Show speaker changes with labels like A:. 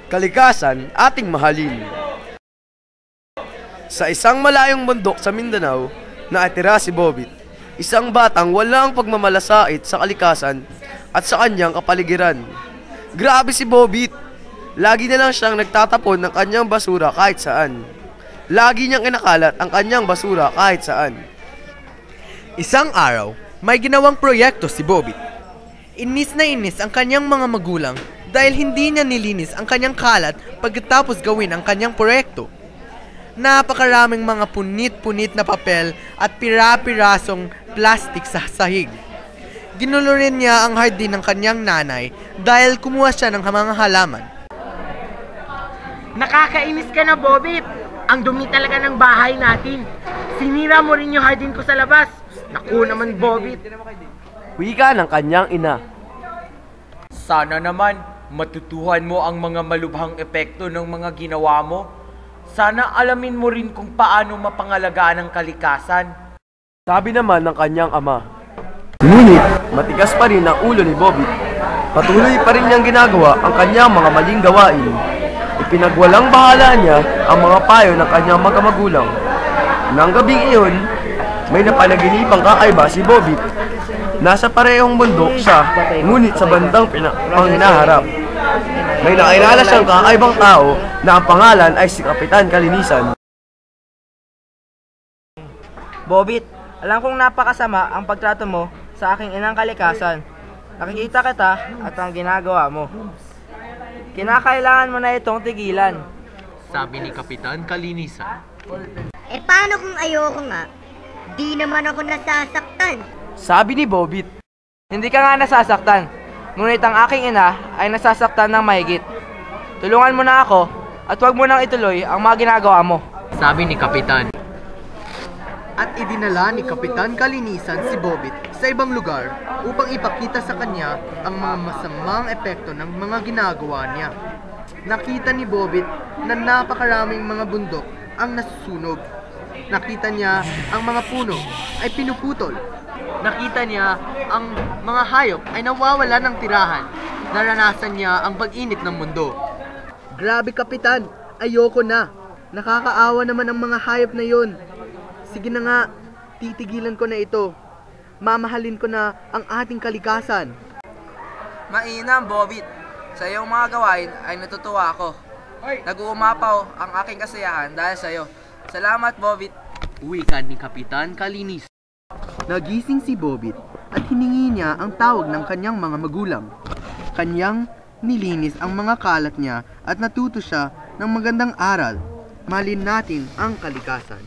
A: Kalikasan, ating mahalin. Sa isang malayong bundok sa Mindanao, nakatira si Bobit, isang batang walang pagmamalasait sa kalikasan at sa kanyang kapaligiran. Grabe si Bobit! Lagi na lang siyang nagtatapon ng kanyang basura kahit saan. Lagi niyang inakalat ang kanyang basura kahit saan.
B: Isang araw, may ginawang proyekto si Bobit. Inis na inis ang kanyang mga magulang dahil hindi niya nilinis ang kanyang kalat pagkatapos gawin ang kanyang proyekto. Napakaraming mga punit-punit na papel at pira-pirasong plastik sa sahig. Ginulo rin niya ang hardin ng kanyang nanay dahil kumuha siya ng mga halaman.
C: Nakakainis ka na, Bobit! Ang dumi talaga ng bahay natin. Sinira mo rin yung hardin ko sa labas. Naku naman, Bobit!
A: Wika ng kanyang ina.
D: Sana naman matutuhan mo ang mga malubhang epekto ng mga ginawa mo. Sana alamin mo rin kung paano mapangalagaan ang kalikasan.
A: Sabi naman ng kanyang ama. Ngunit matigas pa rin ang ulo ni Bobit. Patuloy pa rin niyang ginagawa ang kanyang mga maling gawain. Ipinagwalang bahala niya ang mga payo ng kanyang magkamagulang. Nang gabing iyon, may napanaginipang kakaiba si Bobit. Nasa parehong bundok siya, ngunit sa bandang panghinaharap. May nakilala siyang kakaibang tao na ang pangalan ay si Kapitan Kalinisan.
E: Bobit, alam kong napakasama ang pagtrato mo sa aking inang kalikasan. Nakikita kita at ang ginagawa mo. Kinakailangan mo na itong tigilan.
D: Sabi ni Kapitan Kalinisan.
F: Paano kung ayoko nga? Di naman ako nasasaktan.
A: Sabi ni Bobit.
E: Hindi ka nga nasasaktan, ngunit ang aking ina ay nasasaktan ng mahigit. Tulungan mo na ako at huwag mo nang ituloy ang mga ginagawa mo.
D: Sabi ni Kapitan.
B: At idinala ni Kapitan Kalinisan si Bobit sa ibang lugar upang ipakita sa kanya ang mga masamang epekto ng mga ginagawa niya. Nakita ni Bobit na napakaraming mga bundok ang nasusunog. Nakita niya ang mga puno ay pinuputol. Nakita niya ang mga hayop ay nawawala ng tirahan. Naranasan niya ang pag-init ng mundo. Grabe, Kapitan, ayoko na. Nakakaawa naman ang mga hayop na yon. Sige na nga, titigilan ko na ito. Mamahalin ko na ang ating kalikasan.
E: Mainam, Bobit. Sa iyong mga gawain ay natutuwa ako. Nag-uumapaw ang aking kasiyahan dahil sa iyo. Salamat, Bobit.
D: Wika ni Kapitan Kalinisan.
B: Nagising si Bobit at hiningi niya ang tawag ng kanyang mga magulang. Kanyang nilinis ang mga kalat niya at natuto siya ng magandang aral. Mahalin natin ang kalikasan.